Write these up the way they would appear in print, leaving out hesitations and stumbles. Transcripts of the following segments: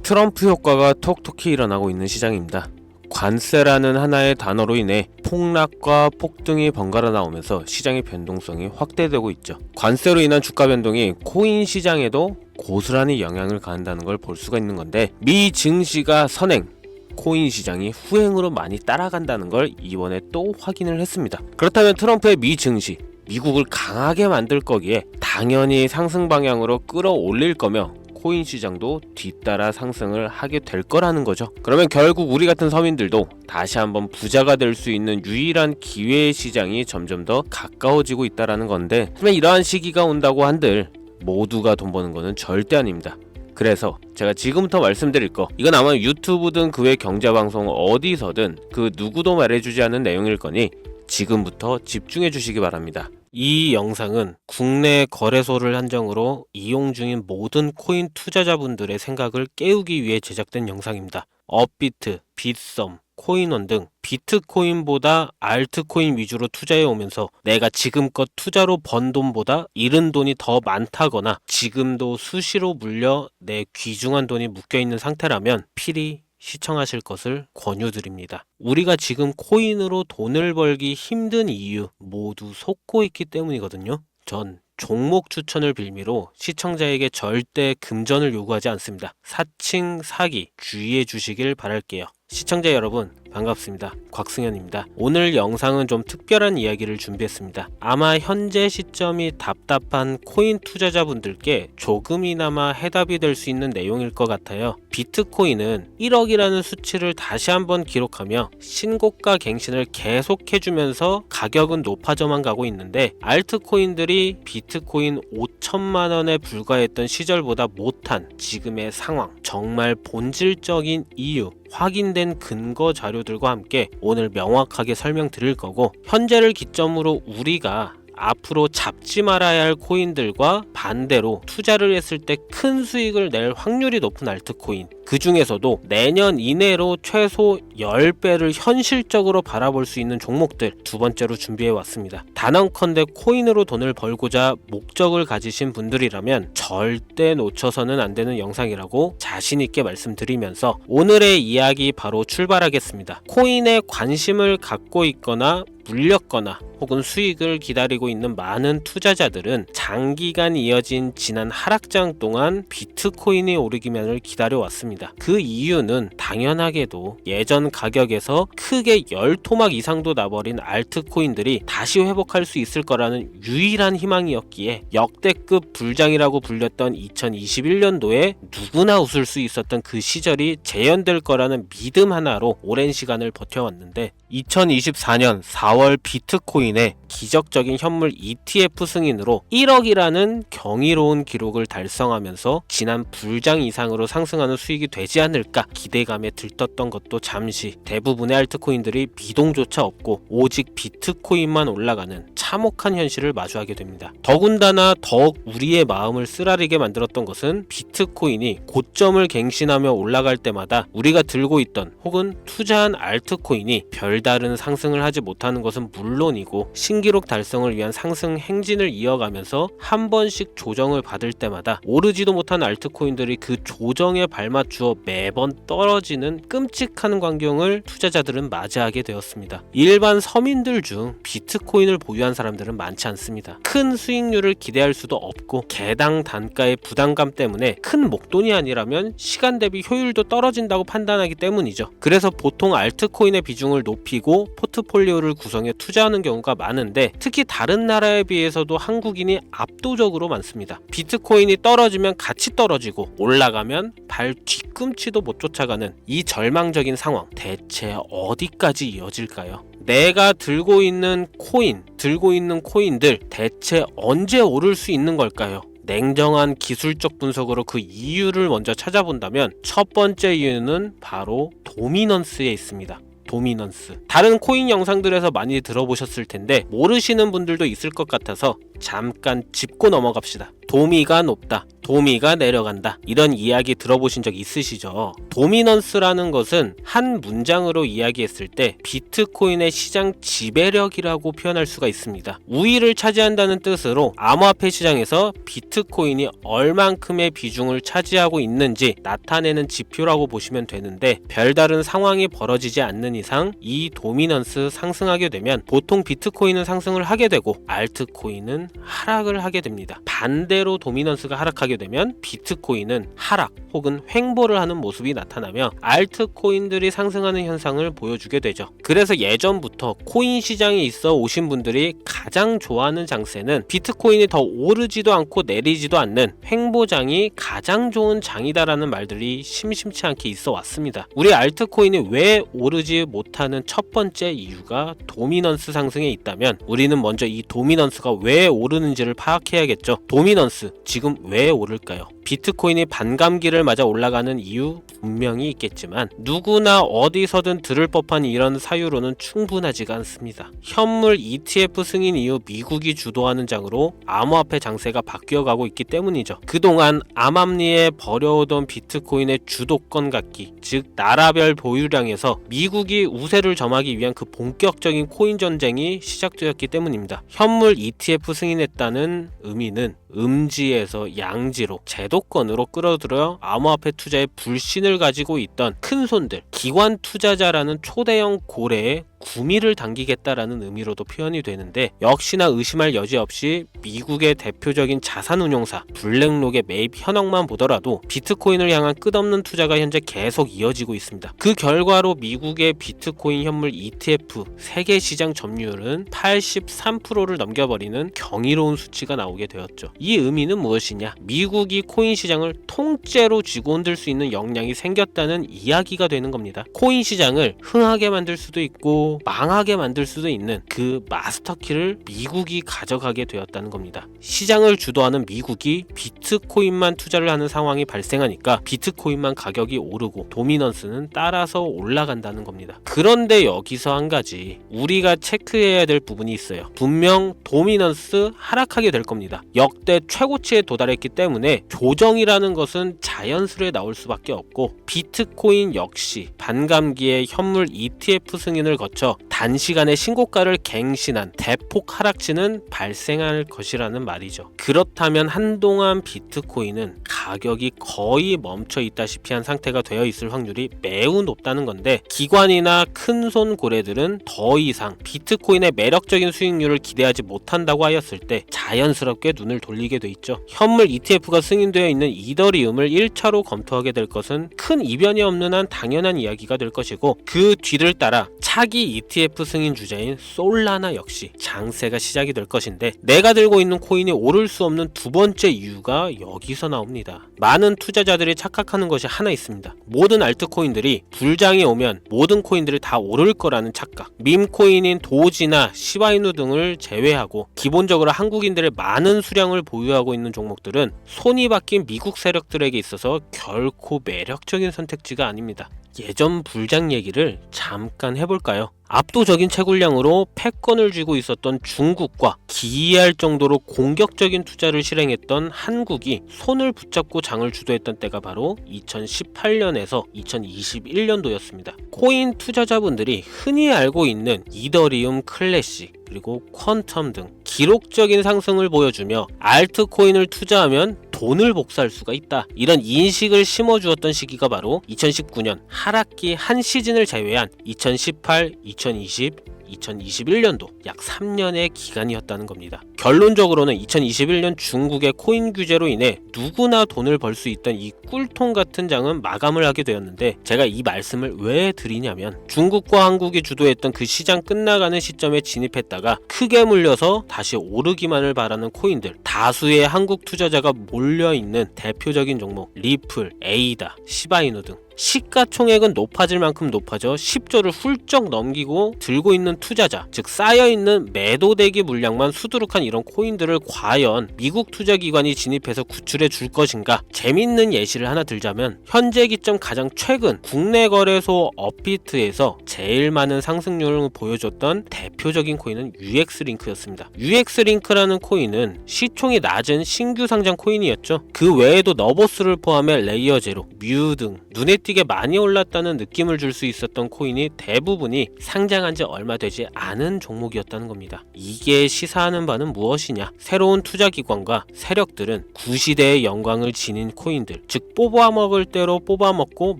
트럼프 효과가 톡톡히 일어나고 있는 시장입니다. 관세라는 하나의 단어로 인해 폭락과 폭등이 번갈아 나오면서 시장의 변동성이 확대되고 있죠. 관세로 인한 주가 변동이 코인 시장에도 고스란히 영향을 가한다는 걸 볼 수가 있는 건데, 미 증시가 선행, 코인 시장이 후행으로 많이 따라간다는 걸 이번에 또 확인을 했습니다. 그렇다면 트럼프의 미 증시, 미국을 강하게 만들 거기에 당연히 상승 방향으로 끌어올릴 거며 코인 시장도 뒤따라 상승을 하게 될 거라는 거죠. 그러면 결국 우리 같은 서민들도 다시 한번 부자가 될 수 있는 유일한 기회의 시장이 점점 더 가까워지고 있다는 건데, 하지만 이러한 시기가 온다고 한들 모두가 돈 버는 거는 절대 아닙니다. 그래서 제가 지금부터 말씀드릴 거, 이건 아마 유튜브든 그 외 경제방송 어디서든 그 누구도 말해주지 않은 내용일 거니 지금부터 집중해 주시기 바랍니다. 이 영상은 국내 거래소를 한정으로 이용 중인 모든 코인 투자자분들의 생각을 깨우기 위해 제작된 영상입니다. 업비트, 빗썸, 코인원 등 비트코인보다 알트코인 위주로 투자해 오면서 내가 지금껏 투자로 번 돈보다 잃은 돈이 더 많다거나 지금도 수시로 물려 내 귀중한 돈이 묶여있는 상태라면 필히 시청하실 것을 권유드립니다. 우리가 지금 코인으로 돈을 벌기 힘든 이유 모두 속고 있기 때문이거든요. 전 종목 추천을 빌미로 시청자에게 절대 금전을 요구하지 않습니다. 사칭, 사기 주의해 주시길 바랄게요. 시청자 여러분 반갑습니다. 곽승현입니다. 오늘 영상은 좀 특별한 이야기를 준비했습니다. 아마 현재 시점이 답답한 코인 투자자분들께 조금이나마 해답이 될 수 있는 내용일 것 같아요. 비트코인은 1억이라는 수치를 다시 한번 기록하며 신고가 갱신을 계속해주면서 가격은 높아져만 가고 있는데, 알트코인들이 비트코인 5천만 원에 불과했던 시절보다 못한 지금의 상황, 정말 본질적인 이유, 확인된 근거 자료들과 함께 오늘 명확하게 설명드릴 거고, 현재를 기점으로 우리가 앞으로 잡지 말아야 할 코인들과 반대로 투자를 했을 때 큰 수익을 낼 확률이 높은 알트코인, 그 중에서도 내년 이내로 최소 10배를 현실적으로 바라볼 수 있는 종목들 두 번째로 준비해 왔습니다. 단언컨대 코인으로 돈을 벌고자 목적을 가지신 분들이라면 절대 놓쳐서는 안 되는 영상이라고 자신 있게 말씀드리면서 오늘의 이야기 바로 출발하겠습니다. 코인에 관심을 갖고 있거나 물렸거나 혹은 수익을 기다리고 있는 많은 투자자들은 장기간 이어진 지난 하락장 동안 비트코인이 오르기만을 기다려왔습니다. 그 이유는 당연하게도 예전 가격에서 크게 10토막 이상도 나버린 알트코인들이 다시 회복할 수 있을 거라는 유일한 희망이었기에 역대급 불장이라고 불렸던 2021년도에 누구나 웃을 수 있었던 그 시절이 재현될 거라는 믿음 하나로 오랜 시간을 버텨왔는데, 2024년 4월 비트코인의 기적적인 현물 ETF 승인으로 1억이라는 경이로운 기록을 달성하면서 지난 불장 이상으로 상승하는 수익이 되지 않을까 기대감에 들떴던 것도 잠시 대부분의 알트코인들이 미동조차 없고 오직 비트코인만 올라가는 참혹한 현실을 마주하게 됩니다. 더군다나 더욱 우리의 마음을 쓰라리게 만들었던 것은 비트코인이 고점을 갱신하며 올라갈 때마다 우리가 들고 있던 혹은 투자한 알트코인이 별다른 상승을 하지 못하는 것은 물론이고 신기록 달성을 위한 상승 행진을 이어가면서 한 번씩 조정을 받을 때마다 오르지도 못한 알트코인들이 그 조정에 발맞추어 매번 떨어지는 끔찍한 광경을 투자자들은 맞이하게 되었습니다. 일반 서민들 중 비트코인을 보유한 사람들은 많지 않습니다. 큰 수익률을 기대할 수도 없고 개당 단가의 부담감 때문에 큰 목돈이 아니라면 시간 대비 효율도 떨어진다고 판단하기 때문이죠. 그래서 보통 알트코인의 비중을 높이고 포트폴리오를 구성해 투자하는 경우가 많은데, 특히 다른 나라에 비해서도 한국인이 압도적으로 많습니다. 비트코인이 떨어지면 같이 떨어지고 올라가면 발 뒤꿈치도 못 쫓아가는 이 절망적인 상황, 대체 어디까지 이어질까요? 내가 들고 있는 코인들 대체 언제 오를 수 있는 걸까요? 냉정한 기술적 분석으로 그 이유를 먼저 찾아본다면 첫 번째 이유는 바로 도미넌스에 있습니다. 도미넌스. 다른 코인 영상들에서 많이 들어보셨을 텐데 모르시는 분들도 있을 것 같아서 잠깐 짚고 넘어갑시다. 도미가 높다, 도미가 내려간다. 이런 이야기 들어보신 적 있으시죠? 도미넌스라는 것은 한 문장으로 이야기했을 때 비트코인의 시장 지배력이라고 표현할 수가 있습니다. 우위를 차지한다는 뜻으로 암호화폐 시장에서 비트코인이 얼만큼의 비중을 차지하고 있는지 나타내는 지표라고 보시면 되는데, 별다른 상황이 벌어지지 않는 이상 이 도미넌스 상승하게 되면 보통 비트코인은 상승을 하게 되고 알트코인은 하락을 하게 됩니다. 반대로 도미넌스가 하락하게 되면 비트코인은 하락 혹은 횡보를 하는 모습이 나타나며 알트코인들이 상승하는 현상을 보여주게 되죠. 그래서 예전부터 코인 시장에 있어 오신 분들이 가장 좋아하는 장세는 비트코인이 더 오르지도 않고 내리지도 않는 횡보장이 가장 좋은 장이다라는 말들이 심심치 않게 있어 왔습니다. 우리 알트코인이 왜 오르지 못하는 첫 번째 이유가 도미넌스 상승에 있다면 우리는 먼저 이 도미넌스가 왜 오르는지를 파악해야겠죠. 도미넌스, 지금 왜 오를까요? 비트코인이 반감기를 맞아 올라가는 이유 분명히 있겠지만 누구나 어디서든 들을 법한 이런 사유로는 충분하지가 않습니다. 현물 ETF 승인 이후 미국이 주도하는 장으로 암호화폐 장세가 바뀌어가고 있기 때문이죠. 그동안 암암리에 버려오던 비트코인의 주도권 갖기, 즉 나라별 보유량에서 미국이 우세를 점하기 위한 그 본격적인 코인 전쟁이 시작되었기 때문입니다. 현물 ETF 승인했다는 의미는 음지에서 양지로 제도권으로 끌어들여 암호화폐 투자에 불신을 가지고 있던 큰 손들, 기관 투자자라는 초대형 고래에 구미를 당기겠다라는 의미로도 표현이 되는데, 역시나 의심할 여지 없이 미국의 대표적인 자산운용사 블랙록의 매입 현황만 보더라도 비트코인을 향한 끝없는 투자가 현재 계속 이어지고 있습니다. 그 결과로 미국의 비트코인 현물 ETF 세계 시장 점유율은 83%를 넘겨버리는 경이로운 수치가 나오게 되었죠. 이 의미는 무엇이냐? 미국이 코인 시장을 통째로 쥐고 흔들 수 있는 역량이 생겼다는 이야기가 되는 겁니다. 코인 시장을 흥하게 만들 수도 있고 망하게 만들 수도 있는 그 마스터키를 미국이 가져가게 되었다는 겁니다. 시장을 주도하는 미국이 비트코인만 투자를 하는 상황이 발생하니까 비트코인만 가격이 오르고 도미넌스는 따라서 올라간다는 겁니다. 그런데 여기서 한 가지 우리가 체크해야 될 부분이 있어요. 분명 도미넌스 하락하게 될 겁니다. 역대 최고치에 도달했기 때문에 조정이라는 것은 자연스레 나올 수밖에 없고, 비트코인 역시 반감기에 현물 ETF 승인을 거쳐 단시간에 신고가를 갱신한 대폭 하락치는 발생할 것이라는 말이죠. 그렇다면 한동안 비트코인은 가격이 거의 멈춰 있다시피 한 상태가 되어 있을 확률이 매우 높다는 건데, 기관이나 큰손 고래들은 더 이상 비트코인의 매력적인 수익률을 기대하지 못한다고 하였을 때 자연스럽게 눈을 돌리게 돼 있죠. 현물 ETF가 승인되어 있는 이더리움을 1차로 검토하게 될 것은 큰 이변이 없는 한 당연한 이야기가 될 것이고, 그 뒤를 따라 차기 ETF 승인 주자인 솔라나 역시 장세가 시작이 될 것인데, 내가 들고 있는 코인이 오를 수 없는 두 번째 이유가 여기서 나옵니다. 많은 투자자들이 착각하는 것이 하나 있습니다. 모든 알트코인들이 불장이 오면 모든 코인들이 다 오를 거라는 착각. 밈코인인 도지나 시바이누 등을 제외하고 기본적으로 한국인들의 많은 수량을 보유하고 있는 종목들은 손이 바뀐 미국 세력들에게 있어서 결코 매력적인 선택지가 아닙니다. 예전 불장 얘기를 잠깐 해볼까요? 압도적인 채굴량으로 패권을 쥐고 있었던 중국과 기이할 정도로 공격적인 투자를 실행했던 한국이 손을 붙잡고 장을 주도했던 때가 바로 2018년에서 2021년도였습니다. 코인 투자자분들이 흔히 알고 있는 이더리움 클래식 그리고 퀀텀 등 기록적인 상승을 보여주며 알트코인을 투자하면 돈을 복사할 수가 있다, 이런 인식을 심어주었던 시기가 바로 2019년 하락기 한 시즌을 제외한 2018, 2020, 2021년도 약 3년의 기간이었다는 겁니다. 결론적으로는 2021년 중국의 코인 규제로 인해 누구나 돈을 벌 수 있던 이 꿀통 같은 장은 마감을 하게 되었는데, 제가 이 말씀을 왜 드리냐면 중국과 한국이 주도했던 그 시장 끝나가는 시점에 진입했다가 크게 물려서 다시 오르기만을 바라는 코인들, 다수의 한국 투자자가 몰려있는 대표적인 종목 리플, 에이다, 시바이누 등 시가총액은 높아질 만큼 높아져 10조를 훌쩍 넘기고 들고 있는 투자자, 즉 쌓여있는 매도대기 물량만 수두룩한 이런 코인들을 과연 미국 투자기관이 진입해서 구출해 줄 것인가? 재밌는 예시를 하나 들자면 현재 기점 가장 최근 국내 거래소 업비트에서 제일 많은 상승률을 보여줬던 대표적인 코인은 UX링크였습니다. UX링크라는 코인은 시총이 낮은 신규 상장 코인이었죠. 그 외에도 너보스를 포함해 레이어 제로, 뮤 등 눈에 띄게 많이 올랐다는 느낌을 줄 수 있었던 코인이 대부분이 상장한 지 얼마 되지 않은 종목이었다는 겁니다. 이게 시사하는 바는 무엇이냐? 새로운 투자기관과 세력들은 구시대의 영광을 지닌 코인들, 즉 뽑아먹을 대로 뽑아먹고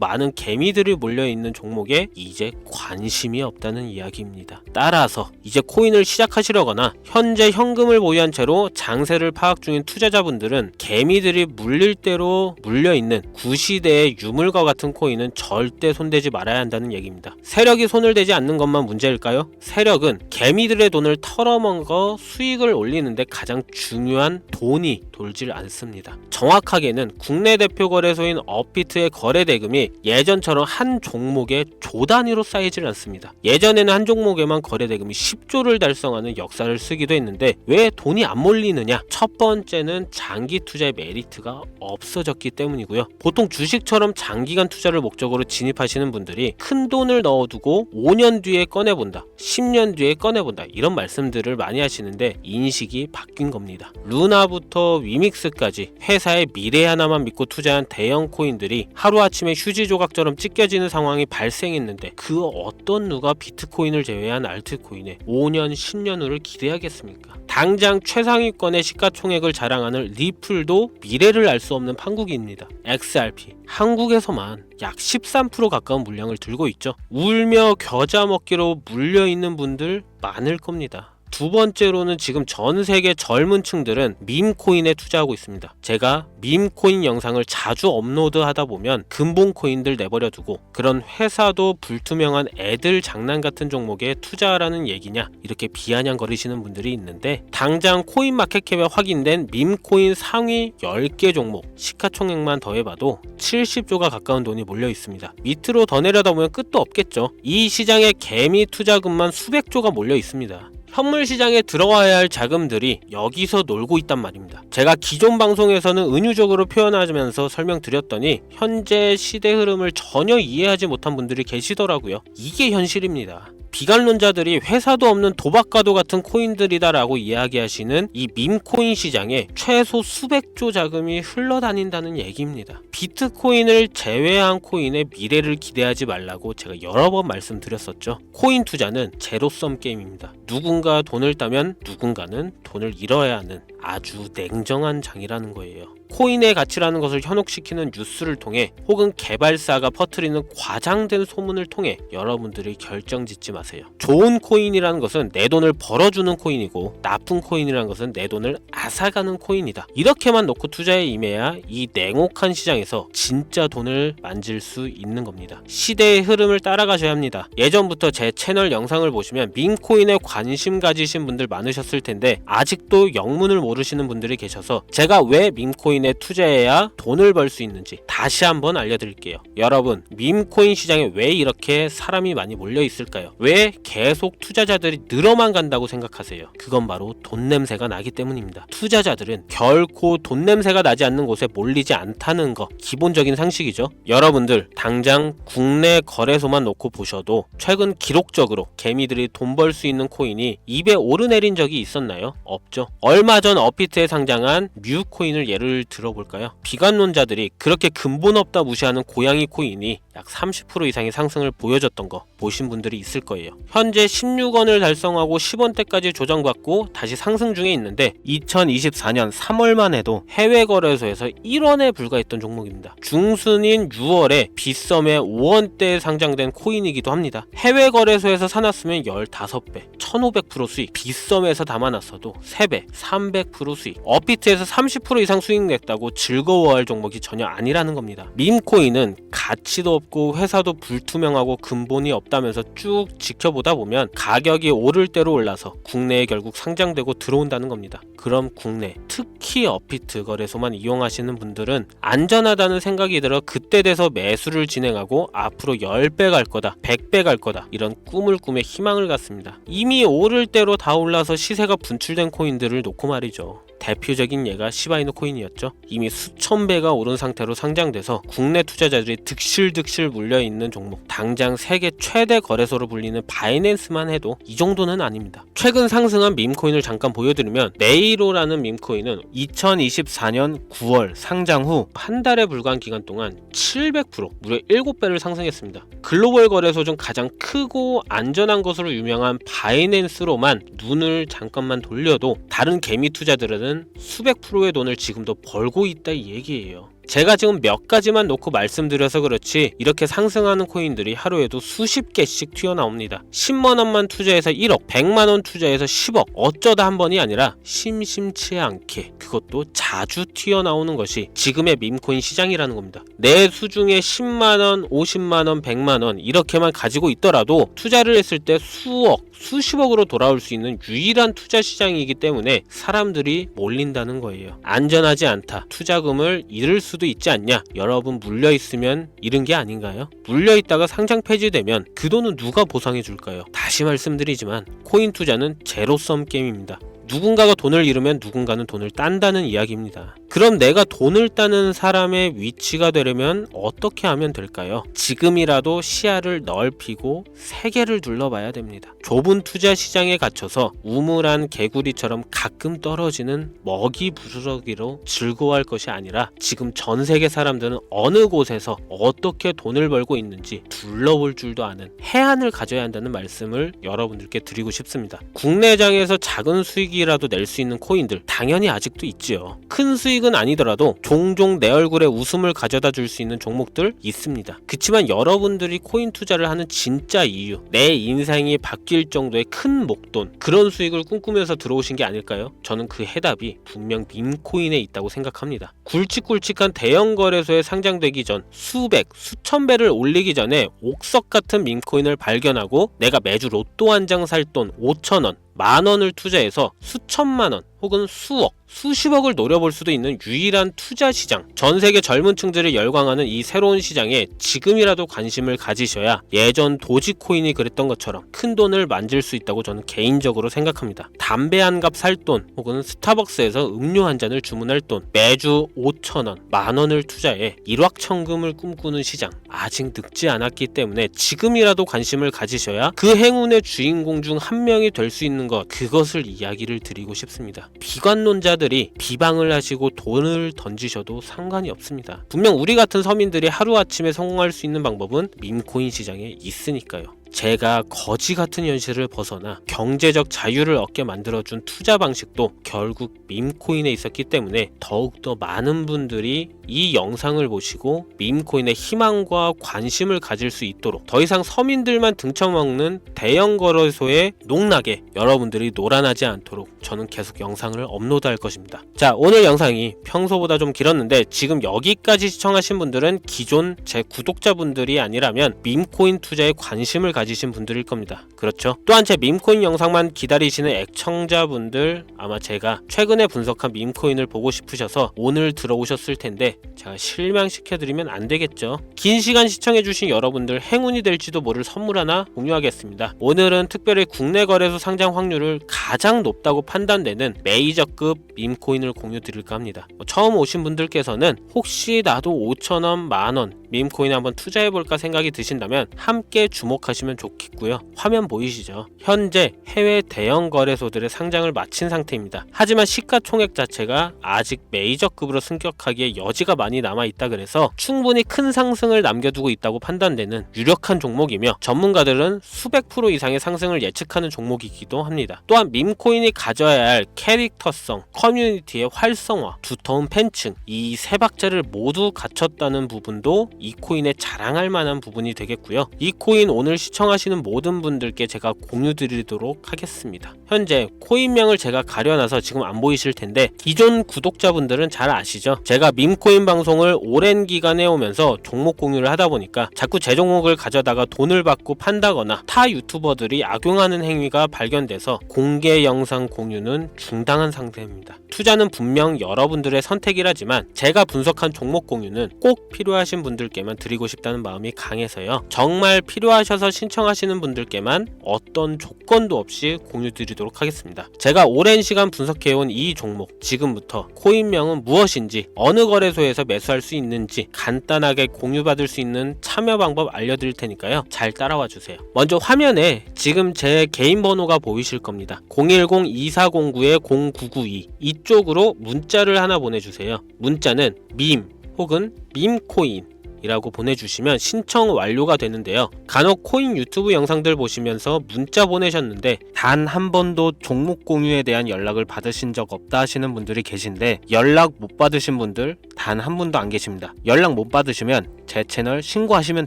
많은 개미들이 몰려있는 종목에 이제 관심이 없다는 이야기입니다. 따라서 이제 코인을 시작하시려거나 현재 현금을 보유한 채로 장세를 파악 중인 투자자분들은 개미들이 물릴 대로 물려있는 구시대의 유물과 같은 코인은 절대 손대지 말아야 한다는 얘기입니다. 세력이 손을 대지 않는 것만 문제일까요? 세력은 개미들의 돈을 털어먹어 수익을 올리는데 가장 중요한 돈이 돌질 않습니다. 정확하게는 국내 대표 거래소인 업비트의 거래 대금이 예전처럼 한 종목에 조 단위로 쌓이질 않습니다. 예전에는 한 종목에만 거래 대금이 10조를 달성하는 역사를 쓰기도 했는데 왜 돈이 안 몰리느냐? 첫 번째는 장기 투자의 메리트가 없어졌기 때문이고요. 보통 주식처럼 장기간 투자를 목적으로 진입하시는 분들이 큰 돈을 넣어두고 5년 뒤에 꺼내본다, 10년 뒤에 꺼내본다 이런 말씀들을 많이 하시는데 인식이 바뀐 겁니다. 루나부터 위믹스까지 회사의 미래 하나만 믿고 투자한 대형 코인들이 하루아침에 휴지 조각처럼 찢겨지는 상황이 발생했는데 그 어떤 누가 비트코인을 제외한 알트코인에 5년, 10년 후를 기대하겠습니까? 당장 최상위권의 시가총액을 자랑하는 리플도 미래를 알 수 없는 판국입니다. XRP 한국에서만 약 13% 가까운 물량을 들고 있죠. 울며 겨자 먹기로 물려있는 분들 많을 겁니다. 두 번째로는 지금 전 세계 젊은 층들은 밈코인에 투자하고 있습니다. 제가 밈코인 영상을 자주 업로드하다 보면 근본코인들 내버려 두고 그런 회사도 불투명한 애들 장난 같은 종목에 투자하라는 얘기냐 이렇게 비아냥거리시는 분들이 있는데 당장 코인마켓캡에 확인된 밈코인 상위 10개 종목 시가총액만 더해봐도 70조가 가까운 돈이 몰려 있습니다. 밑으로 더 내려다보면 끝도 없겠죠. 이 시장에 개미 투자금만 수백조가 몰려 있습니다. 현물 시장에 들어와야 할 자금들이 여기서 놀고 있단 말입니다. 제가 기존 방송에서는 은유적으로 표현하면서 설명드렸더니 현재 시대 흐름을 전혀 이해하지 못한 분들이 계시더라고요. 이게 현실입니다. 비관론자들이 회사도 없는 도박과도 같은 코인들이다라고 이야기하시는 이 밈코인 시장에 최소 수백조 자금이 흘러다닌다는 얘기입니다. 비트코인을 제외한 코인의 미래를 기대하지 말라고 제가 여러 번 말씀드렸었죠. 코인 투자는 제로섬 게임입니다. 누군가 돈을 따면 누군가는 돈을 잃어야 하는 아주 냉정한 장이라는 거예요. 코인의 가치라는 것을 현혹시키는 뉴스를 통해 혹은 개발사가 퍼뜨리는 과장된 소문을 통해 여러분들이 결정짓지 마세요. 좋은 코인이라는 것은 내 돈을 벌어주는 코인이고 나쁜 코인이라는 것은 내 돈을 앗아가는 코인이다. 이렇게만 놓고 투자에 임해야 이 냉혹한 시장에서 진짜 돈을 만질 수 있는 겁니다. 시대의 흐름을 따라가셔야 합니다. 예전부터 제 채널 영상을 보시면 밈코인에 관심 가지신 분들 많으셨을 텐데 아직도 영문을 모르시는 분들이 계셔서 제가 왜 밈코인에 투자해야 돈을 벌 수 있는지 다시 한번 알려드릴게요. 여러분, 밈코인 시장에 왜 이렇게 사람이 많이 몰려 있을까요? 왜 계속 투자자들이 늘어만 간다고 생각하세요? 그건 바로 돈 냄새가 나기 때문입니다. 투자자들은 결코 돈 냄새가 나지 않는 곳에 몰리지 않다는 거 기본적인 상식이죠. 여러분들 당장 국내 거래소만 놓고 보셔도 최근 기록적으로 개미들이 돈 벌 수 있는 코인이 입에 오르내린 적이 있었나요? 없죠. 얼마 전 업비트에 상장한 뮤코인을 예를 들어볼까요? 비관론자들이 그렇게 근본 없다 무시하는 고양이 코인이 약 30% 이상의 상승을 보여줬던 거 보신 분들이 있을 거예요. 현재 16원을 달성하고 10원대까지 조정받고 다시 상승 중에 있는데 2024년 3월만 해도 해외 거래소에서 1원에 불과했던 종목입니다. 중순인 6월에 빗썸에 5원대에 상장된 코인이기도 합니다. 해외 거래소에서 사놨으면 15배, 1500% 수익, 빗썸에서 담아놨어도 3배, 300% 수익, 업비트에서 30% 이상 수익 냈다고 즐거워할 종목이 전혀 아니라는 겁니다. 밈코인은 가치도 없고 회사도 불투명하고 근본이 없다 올랐다면서 쭉 지켜보다 보면 가격이 오를 대로 올라서 국내에 결국 상장되고 들어온다는 겁니다. 그럼 국내, 특히 업비트 거래소만 이용하시는 분들은 안전하다는 생각이 들어 그때 돼서 매수를 진행하고 앞으로 10배 갈 거다, 100배 갈 거다 이런 꿈을 꾸며 희망을 갖습니다. 이미 오를 대로 다 올라서 시세가 분출된 코인들을 놓고 말이죠. 대표적인 예가 시바이누 코인이었죠. 이미 수천 배가 오른 상태로 상장돼서 국내 투자자들이 득실득실 물려있는 종목, 당장 세계 최대 거래소로 불리는 바이낸스만 해도 이 정도는 아닙니다. 최근 상승한 밈코인을 잠깐 보여드리면 네이로라는 밈코인은 2024년 9월 상장 후 한 달에 불과한 기간 동안 700% 무려 7배를 상승했습니다. 글로벌 거래소 중 가장 크고 안전한 것으로 유명한 바이낸스로만 눈을 잠깐만 돌려도 다른 개미 투자들은 수백 프로의 돈을 지금도 벌고 있다 이 얘기예요. 제가 지금 몇 가지만 놓고 말씀드려서 그렇지 이렇게 상승하는 코인들이 하루에도 수십 개씩 튀어나옵니다. 10만원만 투자해서 1억, 100만원 투자해서 10억, 어쩌다 한 번이 아니라 심심치 않게 그것도 자주 튀어나오는 것이 지금의 밈코인 시장이라는 겁니다. 내 수중에 10만원, 50만원, 100만원 이렇게만 가지고 있더라도 투자를 했을 때 수억, 수십억으로 돌아올 수 있는 유일한 투자 시장이기 때문에 사람들이 몰린다는 거예요. 안전하지 않다. 투자금을 잃을 수도 있지 않냐? 여러분 물려있으면 잃은 게 아닌가요? 물려있다가 상장 폐지되면 그 돈은 누가 보상해 줄까요? 다시 말씀드리지만 코인 투자는 제로섬 게임입니다. 누군가가 돈을 잃으면 누군가는 돈을 딴다는 이야기입니다. 그럼 내가 돈을 따는 사람의 위치가 되려면 어떻게 하면 될까요? 지금이라도 시야를 넓히고 세계를 둘러봐야 됩니다. 좁은 투자 시장에 갇혀서 우물안 개구리처럼 가끔 떨어지는 먹이 부스러기로 즐거워할 것이 아니라 지금 전 세계 사람들은 어느 곳에서 어떻게 돈을 벌고 있는지 둘러볼 줄도 아는 해안을 가져야 한다는 말씀을 여러분들께 드리고 싶습니다. 국내장에서 작은 수익이라도 낼 수 있는 코인들 당연히 아직도 있지요. 큰 수익은 아니더라도 종종 내 얼굴에 웃음을 가져다 줄 수 있는 종목들 있습니다. 그치만 여러분들이 코인 투자를 하는 진짜 이유, 내 인생이 바뀔 정도의 큰 목돈, 그런 수익을 꿈꾸면서 들어오신 게 아닐까요? 저는 그 해답이 분명 밈코인에 있다고 생각합니다. 굵직굵직한 대형 거래소에 상장되기 전 수백, 수천 배를 올리기 전에 옥석 같은 밈코인을 발견하고 내가 매주 로또 한 장 살 돈 5,000원, 10,000원을 투자해서 수천만원 혹은 수억, 수십억을 노려볼 수도 있는 유일한 투자 시장, 전 세계 젊은 층들을 열광하는 이 새로운 시장에 지금이라도 관심을 가지셔야 예전 도지코인이 그랬던 것처럼 큰 돈을 만질 수 있다고 저는 개인적으로 생각합니다. 담배 한 갑 살 돈 혹은 스타벅스에서 음료 한 잔을 주문할 돈, 매주 5,000원, 10,000원을 투자해 일확천금을 꿈꾸는 시장, 아직 늙지 않았기 때문에 지금이라도 관심을 가지셔야 그 행운의 주인공 중 한 명이 될 수 있는 것, 그것을 이야기를 드리고 싶습니다. 비관론자들이 비방을 하시고 돈을 던지셔도 상관이 없습니다. 분명 우리 같은 서민들이 하루아침에 성공할 수 있는 방법은 밈코인 시장에 있으니까요. 제가 거지 같은 현실을 벗어나 경제적 자유를 얻게 만들어준 투자 방식도 결국 밈코인에 있었기 때문에 더욱더 많은 분들이 이 영상을 보시고 밈코인의 희망과 관심을 가질 수 있도록 더 이상 서민들만 등쳐먹는 대형 거래소에 농락에 여러분들이 놀아나지 않도록 저는 계속 영상을 업로드할 것입니다. 자, 오늘 영상이 평소보다 좀 길었는데 지금 여기까지 시청하신 분들은 기존 제 구독자분들이 아니라면 밈코인 투자에 관심을 가지신 분들일 겁니다. 그렇죠? 또한 제 밈코인 영상만 기다리시는 애청자분들, 아마 제가 최근에 분석한 밈코인을 보고 싶으셔서 오늘 들어오셨을 텐데 제가 실망시켜드리면 안 되겠죠. 긴 시간 시청해주신 여러분들 행운이 될지도 모를 선물 하나 공유하겠습니다. 오늘은 특별히 국내 거래소 상장 확률을 가장 높다고 판단되는 메이저급 밈코인을 공유 드릴까 합니다. 처음 오신 분들께서는 혹시 나도 5,000원, 만원 밈코인에 한번 투자해볼까 생각이 드신다면 함께 주목하시면 좋겠고요. 화면 보이시죠? 현재 해외 대형 거래소들의 상장을 마친 상태입니다. 하지만 시가총액 자체가 아직 메이저급으로 승격하기에 여지가 많이 남아있다 그래서 충분히 큰 상승을 남겨두고 있다고 판단되는 유력한 종목이며 전문가들은 수백 프로 이상의 상승을 예측하는 종목이기도 합니다. 또한 밈코인이 가져야 할 캐릭터성, 커뮤니티의 활성화, 두터운 팬층, 이 세 박자를 모두 갖췄다는 부분도 이 코인에 자랑할 만한 부분이 되겠고요. 이 코인 오늘 시청하시는 모든 분들 여러분들께 제가 공유 드리도록 하겠습니다. 현재 코인명을 제가 가려놔서 지금 안 보이실 텐데 기존 구독자분들은 잘 아시죠? 제가 밈코인 방송을 오랜 기간 해오면서 종목 공유를 하다 보니까 자꾸 제 종목을 가져다가 돈을 받고 판다거나 타 유튜버들이 악용하는 행위가 발견돼서 공개 영상 공유는 중단한 상태입니다. 투자는 분명 여러분들의 선택이라지만 제가 분석한 종목 공유는 꼭 필요하신 분들께만 드리고 싶다는 마음이 강해서요. 정말 필요하셔서 신청하시는 분들께만 어떤 조건도 없이 공유 드리도록 하겠습니다. 제가 오랜 시간 분석해온 이 종목, 지금부터 코인명은 무엇인지, 어느 거래소에서 매수할 수 있는지 간단하게 공유받을 수 있는 참여 방법 알려드릴 테니까요. 잘 따라와 주세요. 먼저 화면에 지금 제 개인 번호가 보이실 겁니다. 010-2409-0992 이쪽으로 문자를 하나 보내주세요. 문자는 밈 혹은 밈코인 이라고 보내주시면 신청 완료가 되는데요. 간혹 코인 유튜브 영상들 보시면서 문자 보내셨는데 단 한 번도 종목 공유에 대한 연락을 받으신 적 없다 하시는 분들이 계신데, 연락 못 받으신 분들 단 한 분도 안 계십니다. 연락 못 받으시면 제 채널 신고하시면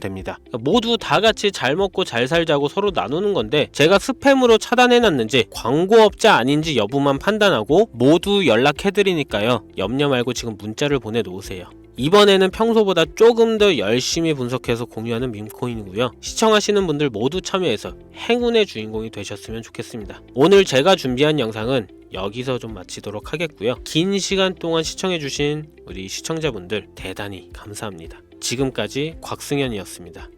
됩니다. 모두 다 같이 잘 먹고 잘 살자고 서로 나누는 건데, 제가 스팸으로 차단해놨는지 광고업자 아닌지 여부만 판단하고 모두 연락해드리니까요. 염려 말고 지금 문자를 보내놓으세요. 이번에는 평소보다 조금 더 열심히 분석해서 공유하는 밈코인이고요. 시청하시는 분들 모두 참여해서 행운의 주인공이 되셨으면 좋겠습니다. 오늘 제가 준비한 영상은 여기서 좀 마치도록 하겠고요. 긴 시간 동안 시청해주신 우리 시청자분들 대단히 감사합니다. 지금까지 곽승현이었습니다.